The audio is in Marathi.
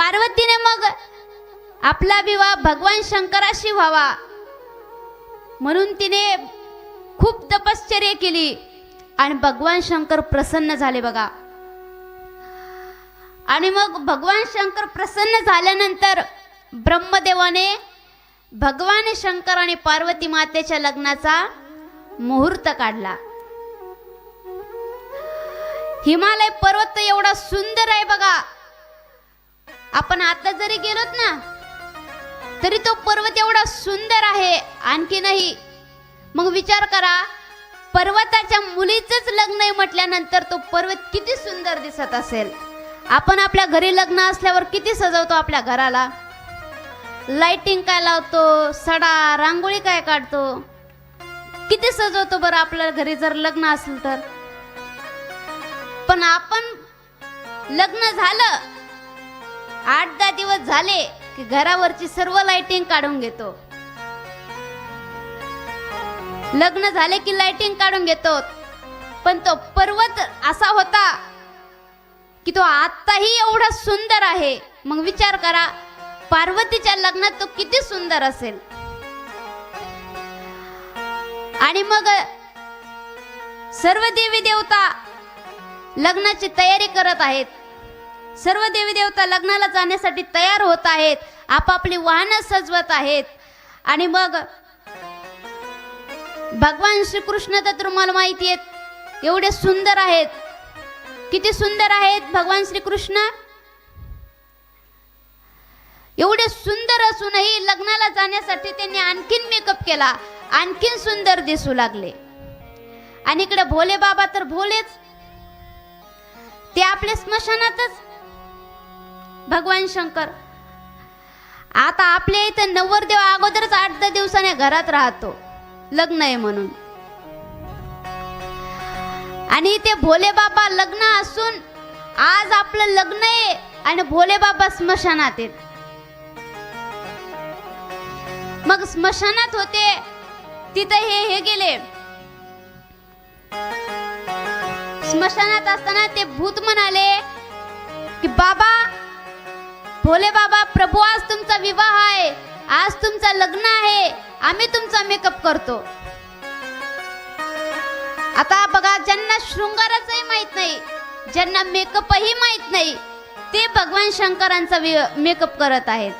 पार्वतीने मग आपला विवाह भगवान शंकराशी व्हावा म्हणून तिने खूप तपश्चर्या केली आणि भगवान शंकर प्रसन्न झाले बघा। आणि मग भगवान शंकर प्रसन्न झाल्यानंतर ब्रह्मदेवाने भगवान शंकर आणि पार्वती मातेच्या लग्नाचा मुहूर्त काढला। हिमालय पर्वत एवढा सुंदर आहे बघा, आपण आता जरी गेलोत ना तरी तो पर्वत एवढा सुंदर आहे आणखी नाही। मग विचार करा, पर्वताच्या मुलीचंच लग्न आहे म्हटल्यानंतर तो पर्वत किती सुंदर दिसत असेल। आपण आपल्या घरी लग्न असल्यावर किती सजवतो आपल्या घराला, लाइटिंग काय लावतो, सडा रांगोळी काय काढतो, किती सजवतो बरं आपल्या घरी जर लग्न असेल तर। पण आपण लग्न झालं 8-10 दिवस झाले की घरावरची सर्व लाइटिंग काढून घेतो, लग्न झाले की लाइटिंग काढून घेतो। पण तो पर्वत असा होता की तो आताही एवढा सुंदर आहे। मग विचार करा, पार्वतीच्या लग्नात तो किती सुंदर असेल। आणि मग सर्व देवी देवता लग्नाची तयारी करत आहेत, सर्व देवी देवता लग्नाला जाण्यासाठी तयार होत आहेत, आपापली वाहनं सजवत आहेत। आणि मग भगवान श्रीकृष्ण तर तुम्हाला माहिती आहेत एवढे सुंदर आहेत, किती सुंदर आहेत भगवान श्रीकृष्ण। एवढे सुंदर असूनही लग्नाला जाण्यासाठी त्यांनी आणखीन मेकअप केला, आणखीन सुंदर दिसू लागले। आणि इकडे भोले बाबा तर भोलेच, ते आपले स्मशानातच भगवान शंकर। आता आपल्या इथं नवरदेव अगोदरच 8-10 दिवसाने घरात राहतो लग्न आहे म्हणून, आणि ते भोले बाबा लग्न असून आज आपलं लग्न आहे आणि भोले बाबा स्मशानात आहेत। मग स्मशानात होते तिथं हे गेले, स्मशानात असताना ते भूत म्हणाले की बाबा, भोले बाबा प्रभू, आज तुमचा विवाह आहे, आज तुमचं लग्न आहे, आम्ही तुमचा मेकअप करतो। आता बघा, ज्यांना शृंगाराचंही माहित नाही, ज्यांना मेकअपही माहित नाही, ते भगवान शंकरांचा मेकअप करत आहेत।